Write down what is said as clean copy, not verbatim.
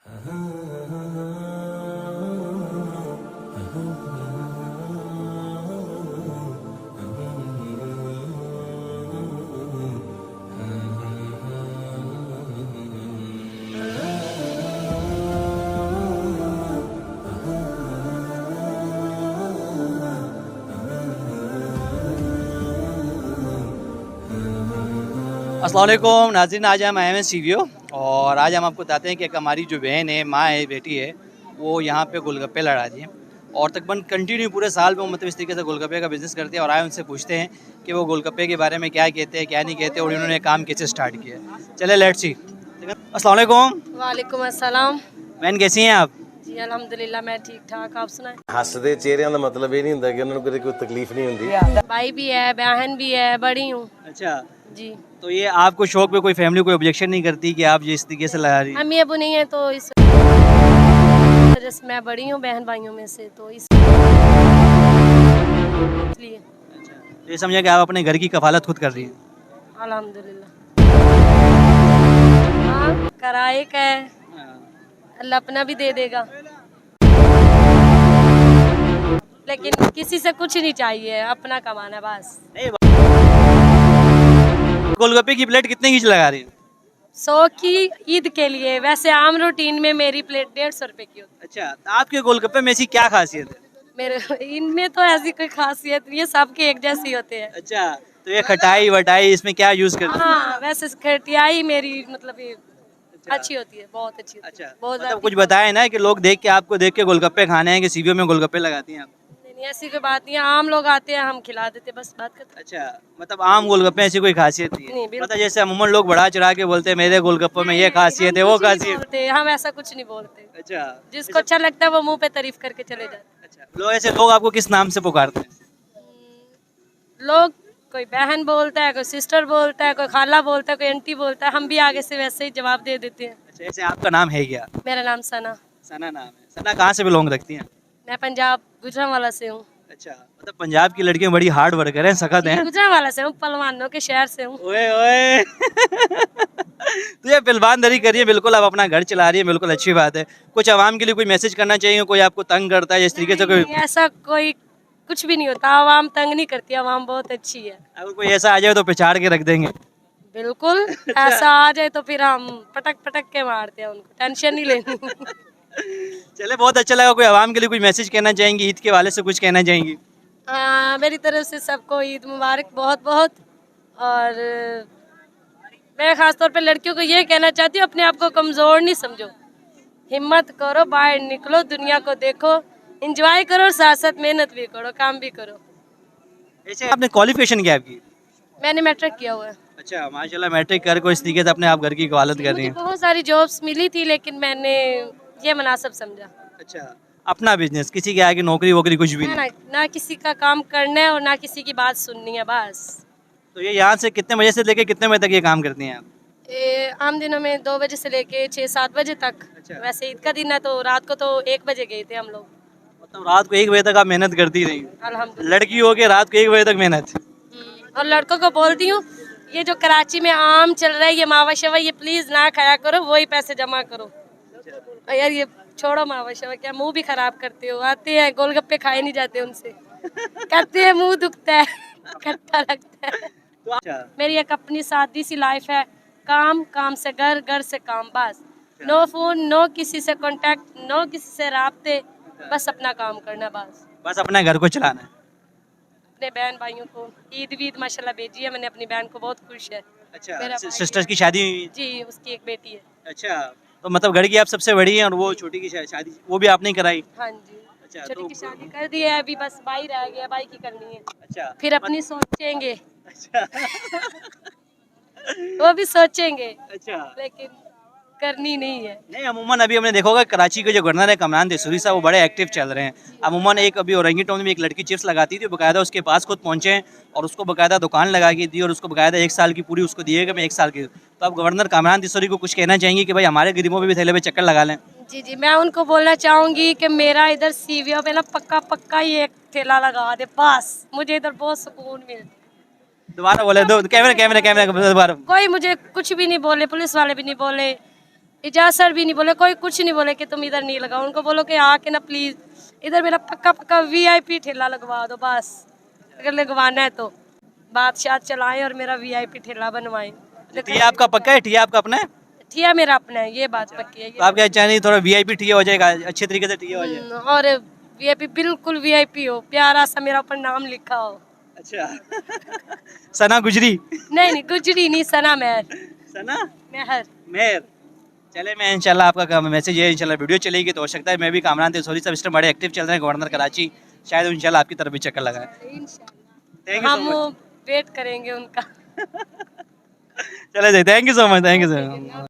अस्सलाम वालेकुम नाज़रीन, आज हम आए हैं सीवीओ और आज हम आपको बताते हैं कि एक हमारी जो बहन है, माँ है, बेटी है, वो यहाँ पे गोलगप्पे लड़ा रही है और तकरीबन कंटिन्यू पूरे साल में मतलब इस तरीके से गोलगप्पे का बिज़नेस करते हैं। और आए उनसे पूछते हैं कि वो गोलगप्पे के बारे में क्या कहते हैं, क्या नहीं कहते और उन्होंने काम कैसे स्टार्ट किया है। चले लेट्स सी। अस्सलाम वालेकुम। वालेकुम अस्सलाम। बहन कैसी हैं आप? जी अल्हम्दुलिल्लाह मैं ठीक ठाक, आप सुनाएं। ਹੱਸਦੇ ਚਿਹਰਿਆਂ ਦਾ ਮਤਲਬ ਇਹ ਨਹੀਂ ਹੁੰਦਾ ਕਿ ਉਹਨਾਂ ਨੂੰ ਕਦੇ ਕੋਈ ਤਕਲੀਫ नहीं ਹੁੰਦੀ। भाई भी है, बहन भी है, बड़ी हूँ अच्छा, जी। तो ये आपको शौक पे कोई फैमिली कोई ऑब्जेक्शन नहीं करती कि आप ये इस तरीके से लगा रही हैं? अम्मी अबू नहीं है तो इस वजह से मैं बड़ी हूँ बहन भाइयों में से, तो इसलिए अच्छा, तो ये समझे कि आप अपने घर की कफालत खुद कर रही हैं? अल्हम्दुलिल्लाह। हाँ कराए का है, अल्लाह अपना भी दे देगा, लेकिन किसी से कुछ नहीं चाहिए, अपना कमाना बस। नहीं, गोलगप्पे की प्लेट कितने की लगा रही हैं? 100 की ईद के लिए, वैसे आम रूटीन में मेरी प्लेट 150 रुपए की होती अच्छा, तो आपके गोलगप्पे में ऐसी क्या खासियत है? है। मेरे इनमें तो ऐसी कोई खासियत नहीं है, सबके एक जैसे ही होते हैं। अच्छा, तो ये खटाई वटाई इसमें क्या यूज करते हैं? हाँ वैसे खटियाई मेरी मतलब ये अच्छी होती है, बहुत अच्छी होती अच्छा, है, बहुत मतलब ज्यादा। कुछ बताए ना कि लोग देख के आपको देख के गोलगप्पे खाने हैं कि सीवीओ में गोलगप्पे लगाती हैं आप? नहीं ऐसी कोई बात नहीं है, आम लोग आते हैं हम खिला देते हैं, बस बात करते अच्छा, मतलब आम गोलगप्पे ऐसी कोई खासियत नहीं नहीं, है? बिल्कुल। मतलब जैसे अमूमन लोग बढ़ा चढ़ा के बोलते हैं मेरे गोलगप्पे में ये खासियत है वो कुछ नहीं खासियत। बोलते, हम ऐसा कुछ नहीं बोलते, अच्छा, जिसको अच्छा लगता है वो मुंह पे तारीफ करके चले जाते हैं। अच्छा, लोग ऐसे लोग आपको किस नाम से पुकारते हैं? लोग कोई बहन बोलता है, कोई सिस्टर बोलता है, कोई खाला बोलता है, कोई आंटी बोलता है, हम भी आगे से वैसे ही जवाब दे देते हैं। अच्छा, ऐसे आपका नाम है क्या? मेरा नाम सना, सना नाम है। सना कहाँ से बिलोंग रखती हैं? मैं पंजाब गुजरांवाला से हूँ। अच्छा, मतलब पंजाब की लड़कियां बड़ी हार्ड वर्कर हैं, सख्त हैं। गुजरांवाला से हूँ, पहलवानों के शहर से हूँ। ओए ओए तो ये पहलवानदारी करिए, बिल्कुल आप अपना घर चला रही है, बिल्कुल अच्छी बात है। कुछ आवाम के लिए कोई मैसेज करना चाहिए, कोई आपको तंग करता है इस तरीके से कोई? नहीं, ऐसा कोई कुछ भी नहीं होता, आवाम तंग नहीं करती, आवाम बहुत अच्छी है। अगर कोई ऐसा आ जाए तो पिछाड़ के रख देंगे? बिल्कुल ऐसा आ जाए तो फिर हम पटक पटक के मारते हैं उनको, टेंशन नहीं लेनी। चले, बहुत अच्छा लगा। कोई आवाम के लिए कोई मैसेज कहना चाहेंगी, ईद के वाले से कुछ कहना चाहेंगी? मेरी तरफ से सबको ईद मुबारक बहुत बहुत। और मैं ख़ास तौर पे लड़कियों को ये कहना चाहती हूँ, अपने आप को कमज़ोर नहीं समझो, हिम्मत करो, बाहर निकलो, दुनिया को देखो, एंजॉय करो, साथ साथ मेहनत भी करो, काम भी करो। ऐसे आपने क्वालिफिकेशन क्या की? मैंने मैट्रिक किया हुआ है। अच्छा, माशाल्लाह, मैट्रिक कर को इस तरीके से अपने आप घर की कवालत कर रही मुझे हैं। बहुत सारी जॉब्स मिली थी, लेकिन मैंने ये मुनासिब समझा। अच्छा, अपना बिजनेस, किसी के आगे नौकरी वोकरी कुछ भी ना, नहीं? ना किसी का काम करना है और ना किसी की बात सुननी है बस। तो ये यहाँ से कितने बजे से लेके कितने बजे तक ये काम करती हैं आप? आम दिनों में 2 बजे से लेके 6-7 बजे तक। अच्छा। वैसे ईद का दिन है तो रात को तो 1 बजे गए थे हम लोग। मतलब रात को 1 बजे तक आप मेहनत करती रही? अल्हम्दुलिल्लाह। लड़की हो के रात को 1 बजे तक मेहनत? और लड़कों को बोलती हूँ, ये जो कराची में आम चल रहा है, ये मावा शवा, ये प्लीज ना खाया करो, वही पैसे जमा करो। और यार ये छोड़ो मावा शवा, क्या मुंह भी खराब करते हो, आते हैं गोलगप्पे खाए नहीं जाते उनसे, कहते हैं मुंह दुखता है, खट्टा लगता है। अच्छा, मेरी एक अपनी सादी सी लाइफ है, काम, काम से घर, घर से काम, बस। नो फोन, नो किसी से कांटेक्ट, नो किसी से राब्ते, बस अपना काम करना बस। बस अपना घर को चलाना है। अपने बहन भाइयों को ईद वीद माशाल्लाह भेजी है मैंने, अपनी बहन को बहुत खुश है। मेरा अच्छा, भाई सिस्टर की शादी हुई? जी उसकी एक बेटी है। अच्छा, तो मतलब घर की आप सबसे बड़ी हैं और वो छोटी की शादी वो भी आपने कराई? हाँ जी, अच्छा, छोटी तो की शादी कर दी है, अभी बस भाई रह गया, भाई की करनी है, अच्छा, फिर अपनी सोचेंगे। अच्छा वो भी सोचेंगे, अच्छा, लेकिन करनी नहीं है। नहीं, अमूमन अभी हमने देखा होगा कराची के जो गवर्नर है कमरान देसूरी साहब, वो बड़े एक्टिव चल रहे हैं। अमूमन एक अभी औरंगी टाउन में एक लड़की चिप्स लगाती थी, बकायदा उसके पास खुद पहुंचे हैं और उसको बकायदा दुकान लगा के दी और उसको बकायदा 1 साल की पूरी उसको दिएगा, मैं 1 साल की। तो आप गवर्नर कमरान देसूरी को कुछ कहना चाहेंगे कि भाई हमारे गरीबों पे भी थैले पे चक्कर लगा लें? जी जी, मैं उनको बोलना चाहूँगी कि मेरा इधर सीवीओ पे ना पक्का पक्का ही एक ठेला लगा दे, बस मुझे इधर बहुत सुकून मिलता है। दोबारा बोले दो, कैमरा कैमरा कैमरा दोबारा। कोई मुझे कुछ भी नहीं बोले, पुलिस वाले भी नहीं बोले, इजाज सर भी नहीं बोले, कोई कुछ नहीं बोले कि तुम इधर नहीं लगाओ। उनको बोलो कि आके ना प्लीज इधर मेरा पक्का पक्का वीआईपी ठेला लगवा दो बस, अगर लगवाना है तो बादशाह चलाएं और मेरा वीआईपी ठेला बनवाएं। ठिया आपका पक्का है? ठिया आपका अपना है? ठिया मेरा अपना है, ये बात पक्की है। तो आप क्या चाहेंगे थोड़ा वीआईपी ठिया हो जाएगा, अच्छे तरीके से ठिया हो जाए? और वीआईपी बिल्कुल वीआईपी हो, प्यारा सा मेरा ऊपर नाम लिखा हो। अच्छा सना गुजरी? नहीं नहीं, गुजरी नहीं, सना मेहर। सना मेहर। मेहर। चले मैं इंशाल्लाह आपका मैसेज है, इंशाल्लाह वीडियो चलेगी तो हो सकता है मैं भी कामरान सोरी सब सिस्टम बड़े एक्टिव चल रहे हैं गवर्नर कराची, शायद इंशाल्लाह आपकी तरफ भी चक्कर लगाए। थैंक यू हम सो मच। वेट करेंगे उनका। चले जाए, thank you so much, thank you so much.